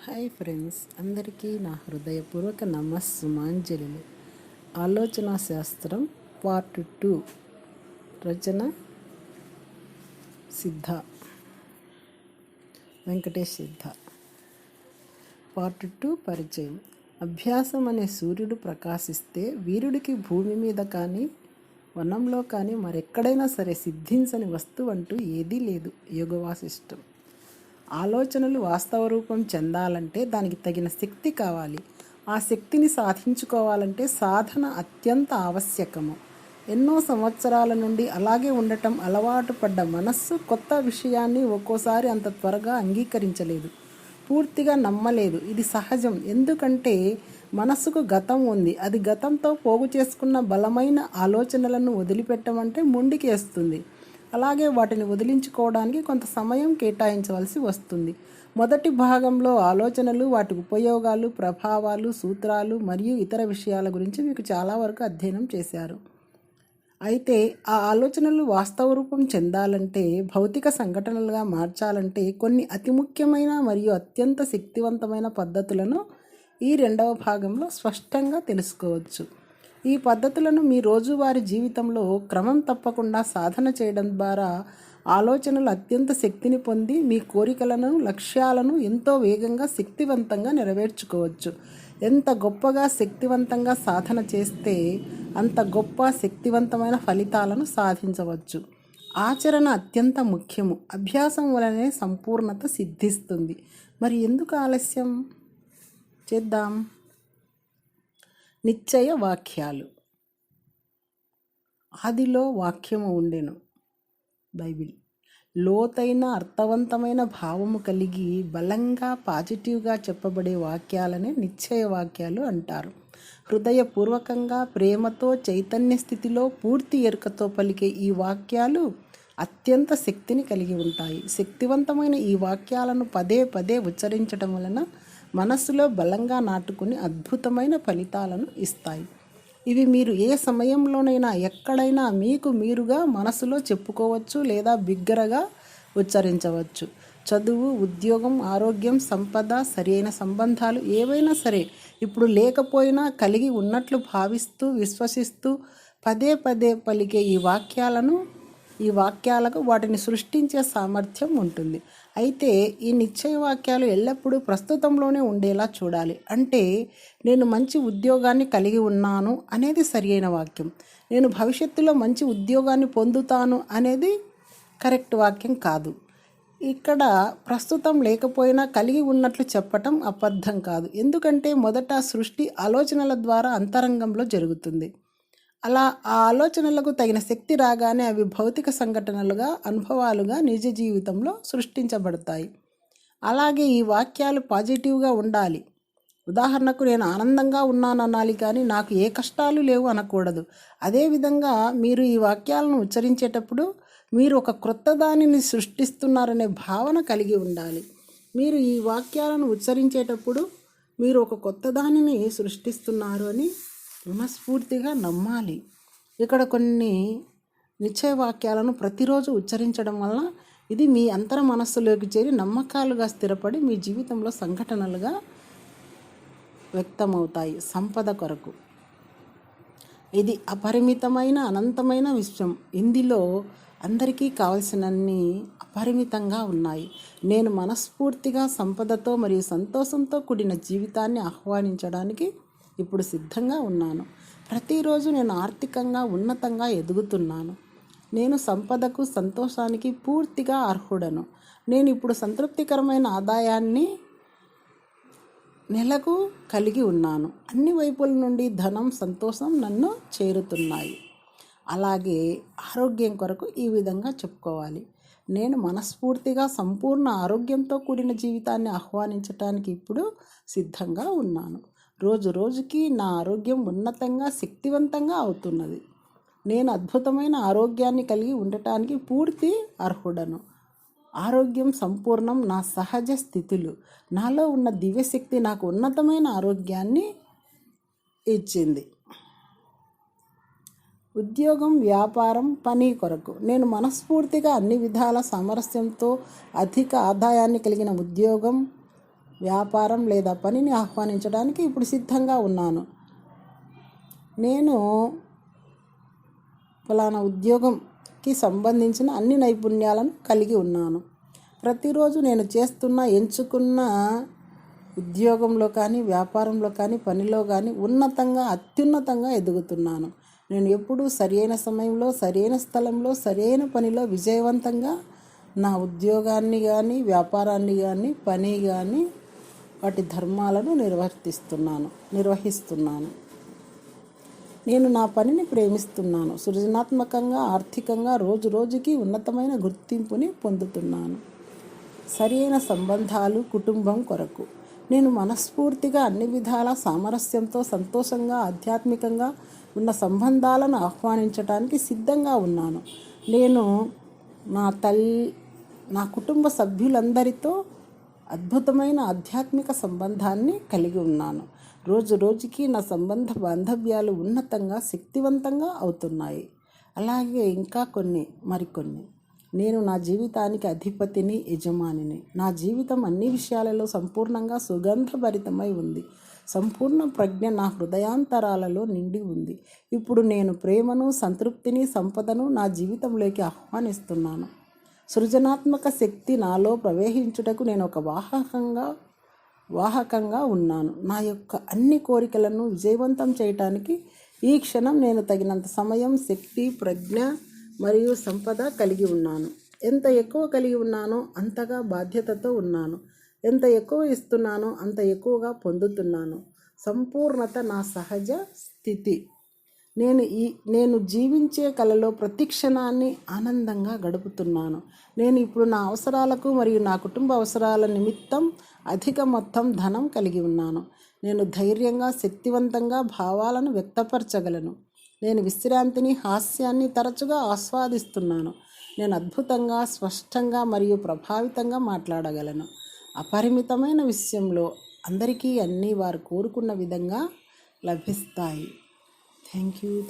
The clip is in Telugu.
హాయ్ ఫ్రెండ్స్, అందరికీ నా హృదయపూర్వక నమస్సుమాంజలి. ఆలోచన శాస్త్రం పార్ట్ 2, రచన సిద్ధ, వెంకటేష్ సిద్ధ. పార్ట్ 2 పరిచయం. అభ్యాసం అనే సూర్యుడు ప్రకాశిస్తే వీరుడికి భూమి మీద కానీ వనంలో కానీ మరెక్కడైనా సరే సిద్ధించని వస్తువు అంటూ ఏదీ లేదు. యోగ వాసిష్టం. ఆలోచనలు వాస్తవ రూపం చెందాలంటే దానికి తగిన శక్తి కావాలి. ఆ శక్తిని సాధించుకోవాలంటే సాధన అత్యంత ఆవశ్యకము. ఎన్నో సంవత్సరాల నుండి అలాగే ఉండటం అలవాటు పడ్డ మనస్సు కొత్త విషయాన్ని ఒక్కోసారి అంత త్వరగా అంగీకరించలేదు, పూర్తిగా నమ్మలేదు. ఇది సహజం. ఎందుకంటే మనస్సుకు గతం ఉంది. అది గతంతో పోగు చేసుకున్న బలమైన ఆలోచనలను వదిలిపెట్టమంటే మొండికేస్తుంది. అలాగే వాటిని వదిలించుకోవడానికి కొంత సమయం కేటాయించవలసి వస్తుంది. మొదటి భాగంలో ఆలోచనలు, వాటి ఉపయోగాలు, ప్రభావాలు, సూత్రాలు మరియు ఇతర విషయాల గురించి మీకు చాలా వరకు అధ్యయనం చేశారు. అయితే ఆ ఆలోచనలు వాస్తవ రూపం చెందాలంటే, భౌతిక సంఘటనలుగా మార్చాలంటే కొన్ని అతి ముఖ్యమైన మరియు అత్యంత శక్తివంతమైన పద్ధతులను ఈ రెండవ భాగంలో స్పష్టంగా తెలుసుకోవచ్చు. ఈ పద్ధతులను మీ రోజువారీ జీవితంలో క్రమం తప్పకుండా సాధన చేయడం ద్వారా ఆలోచనలు అత్యంత శక్తిని పొంది మీ కోరికలను, లక్ష్యాలను ఎంతో వేగంగా, శక్తివంతంగా నెరవేర్చుకోవచ్చు. ఎంత గొప్పగా శక్తివంతంగా సాధన చేస్తే అంత గొప్ప శక్తివంతమైన ఫలితాలను సాధించవచ్చు. ఆచరణ అత్యంత ముఖ్యము. అభ్యాసం వలనే సంపూర్ణత సిద్ధిస్తుంది. మరి ఎందుకు ఆలస్యం? చేద్దాం. నిశ్చయ వాక్యాలు. ఆదిలో వాక్యము ఉండెను. బైబిల్. లోతైన అర్థవంతమైన భావము కలిగి బలంగా పాజిటివ్గా చెప్పబడే వాక్యాలనే నిశ్చయ వాక్యాలు అంటారు. హృదయపూర్వకంగా, ప్రేమతో, చైతన్య స్థితిలో, పూర్తి ఎరుకతో పలికే ఈ వాక్యాలు అత్యంత శక్తిని కలిగి ఉంటాయి. శక్తివంతమైన ఈ వాక్యాలను పదే పదే ఉచ్చరించడం వలన మనస్సులో బలంగా నాటుకుని అద్భుతమైన ఫలితాలను ఇస్తాయి. ఇవి మీరు ఏ సమయంలోనైనా, ఎక్కడైనా మీకు మీరుగా మనసులో చెప్పుకోవచ్చు లేదా బిగ్గరగా ఉచ్చరించవచ్చు. చదువు, ఉద్యోగం, ఆరోగ్యం, సంపద, సరైన సంబంధాలు ఏవైనా సరే ఇప్పుడు లేకపోయినా కలిగి ఉన్నట్లు భావిస్తూ, విశ్వసిస్తూ పదే పదే పలికే ఈ వాక్యాలకు వాటిని సృష్టించే సామర్థ్యం ఉంటుంది. అయితే ఈ నిశ్చయ వాక్యాలు ఎల్లప్పుడూ ప్రస్తుతంలోనే ఉండేలా చూడాలి. అంటే నేను మంచి ఉద్యోగాన్ని కలిగి ఉన్నాను అనేది సరియైన వాక్యం. నేను భవిష్యత్తులో మంచి ఉద్యోగాన్ని పొందుతాను అనేది కరెక్ట్ వాక్యం కాదు. ఇక్కడ ప్రస్తుతం లేకపోయినా కలిగి ఉన్నట్లు చెప్పటం అబద్ధం కాదు. ఎందుకంటే మొదట సృష్టి ఆలోచనల ద్వారా అంతరంగంలో జరుగుతుంది. అలా ఆ ఆలోచనలకు తగిన శక్తి రాగానే అవి భౌతిక సంఘటనలుగా, అనుభవాలుగా నిజ జీవితంలో సృష్టించబడతాయి. అలాగే ఈ వాక్యాలు పాజిటివ్గా ఉండాలి. ఉదాహరణకు, నేను ఆనందంగా ఉన్నాను అనాలి, కానీ నాకు ఏ కష్టాలు లేవు అనకూడదు. అదేవిధంగా మీరు ఈ వాక్యాలను ఉచ్చరించేటప్పుడు మీరు ఒక క్రొత్త దానిని సృష్టిస్తున్నారనే భావన కలిగి ఉండాలి. మీరు ఈ వాక్యాలను ఉచ్చరించేటప్పుడు మీరు ఒక కొత్త దానిని సృష్టిస్తున్నారు అని మనస్ఫూర్తిగా నమ్మాలి. ఇక్కడ కొన్ని నిశ్చయ వాక్యాలను ప్రతిరోజు ఉచ్చరించడం వలన ఇది మీ అంతర మనస్సులోకి చేరి నమ్మకాలుగా స్థిరపడి మీ జీవితంలో సంఘటనలుగా వ్యక్తమవుతాయి. సంపద కొరకు ఇది అపరిమితమైన, అనంతమైన విశ్వం. ఇందులో అందరికీ కావలసినన్ని అపరిమితంగా ఉన్నాయి. నేను మనస్ఫూర్తిగా సంపదతో మరియు సంతోషంతో కూడిన జీవితాన్ని ఆహ్వానించడానికి ఇప్పుడు సిద్ధంగా ఉన్నాను. ప్రతిరోజు నేను ఆర్థికంగా ఉన్నతంగా ఎదుగుతున్నాను. నేను సంపదకు, సంతోషానికి పూర్తిగా అర్హుడను. నేను ఇప్పుడు సంతృప్తికరమైన ఆదాయాన్ని నెలకు కలిగి ఉన్నాను. అన్ని వైపుల నుండి ధనం, సంతోషం నన్ను చేరుతున్నాయి. అలాగే ఆరోగ్యం కొరకు ఈ విధంగా చెప్పుకోవాలి. నేను మనస్ఫూర్తిగా సంపూర్ణ ఆరోగ్యంతో కూడిన జీవితాన్ని ఆహ్వానించటానికి ఇప్పుడు సిద్ధంగా ఉన్నాను. రోజు రోజుకి నా ఆరోగ్యం ఉన్నతంగా, శక్తివంతంగా అవుతున్నది. నేను అద్భుతమైన ఆరోగ్యాన్ని కలిగి ఉండటానికి పూర్తి అర్హుడను. ఆరోగ్యం సంపూర్ణం నా సహజ స్థితులు. నాలో ఉన్న దివ్యశక్తి నాకు ఉన్నతమైన ఆరోగ్యాన్ని ఇచ్చింది. ఉద్యోగం, వ్యాపారం, పని కొరకు నేను మనస్ఫూర్తిగా అన్ని విధాల సామరస్యంతో అధిక ఆదాయాన్ని కలిగిన ఉద్యోగం వ్యాపారం లేదా పనిని ఆహ్వానించడానికి ఇప్పుడు సిద్ధంగా ఉన్నాను. నేను ఫలానా ఉద్యోగంకి సంబంధించిన అన్ని నైపుణ్యాలను కలిగి ఉన్నాను. ప్రతిరోజు నేను ఎంచుకున్న ఉద్యోగంలో కానీ, వ్యాపారంలో కానీ, పనిలో కానీ అత్యున్నతంగా ఎదుగుతున్నాను. నేను ఎప్పుడూ సరైన సమయంలో, సరైన స్థలంలో, సరైన పనిలో విజయవంతంగా నా ఉద్యోగాన్ని కానీ, వ్యాపారాన్ని కానీ, పని కానీ, వాటి ధర్మాలను నిర్వహిస్తున్నాను. నేను నా పనిని ప్రేమిస్తున్నాను. సృజనాత్మకంగా, ఆర్థికంగా రోజు రోజుకి ఉన్నతమైన గుర్తింపుని పొందుతున్నాను. సరైన సంబంధాలు, కుటుంబం కొరకు నేను మనస్ఫూర్తిగా అన్ని విధాల సామరస్యంతో, సంతోషంగా, ఆధ్యాత్మికంగా ఉన్న సంబంధాలను ఆహ్వానించడానికి సిద్ధంగా ఉన్నాను. నేను నా కుటుంబ సభ్యులందరితో అద్భుతమైన ఆధ్యాత్మిక సంబంధాన్ని కలిగి ఉన్నాను. రోజు రోజుకి నా బాంధవ్యాలు ఉన్నతంగా, శక్తివంతంగా అవుతున్నాయి. అలాగే ఇంకా మరికొన్ని. నేను నా జీవితానికి అధిపతిని, యజమానిని. నా జీవితం అన్ని విషయాలలో సంపూర్ణంగా సుగంధభరితమై ఉంది. సంపూర్ణ ప్రజ్ఞ నా హృదయాంతరాలలో నిండి ఉంది. ఇప్పుడు నేను ప్రేమను, సంతృప్తిని, సంపదను నా జీవితంలోకి ఆహ్వానిస్తున్నాను. సృజనాత్మక శక్తి నాలో ప్రవేశించుటకు నేను ఒక వాహకంగా ఉన్నాను. నా యొక్క అన్ని కోరికలను విజయవంతం చేయటానికి ఈ క్షణం నేను తగినంత సమయం, శక్తి, ప్రజ్ఞ మరియు సంపద కలిగి ఉన్నాను. ఎంత ఎక్కువ కలిగి ఉన్నానో అంతగా బాధ్యతతో ఉన్నాను. ఎంత ఎక్కువ ఇస్తున్నానో అంత ఎక్కువగా పొందుతున్నాను. సంపూర్ణత నా సహజ స్థితి. నేను జీవించే కలలో ప్రతి క్షణాన్ని ఆనందంగా గడుపుతున్నాను. నేను ఇప్పుడు నా అవసరాలకు మరియు నా కుటుంబ అవసరాల నిమిత్తం అధిక మొత్తం ధనం కలిగి ఉన్నాను. నేను ధైర్యంగా, శక్తివంతంగా భావాలను వ్యక్తపరచగలను. నేను విశ్రాంతిని, హాస్యాన్ని తరచుగా ఆస్వాదిస్తున్నాను. నేను అద్భుతంగా, స్పష్టంగా మరియు ప్రభావితంగా మాట్లాడగలను. అపరిమితమైన విషయంలో అందరికీ అన్నీ వారు కోరుకున్న విధంగా లభిస్తాయి. Thank you.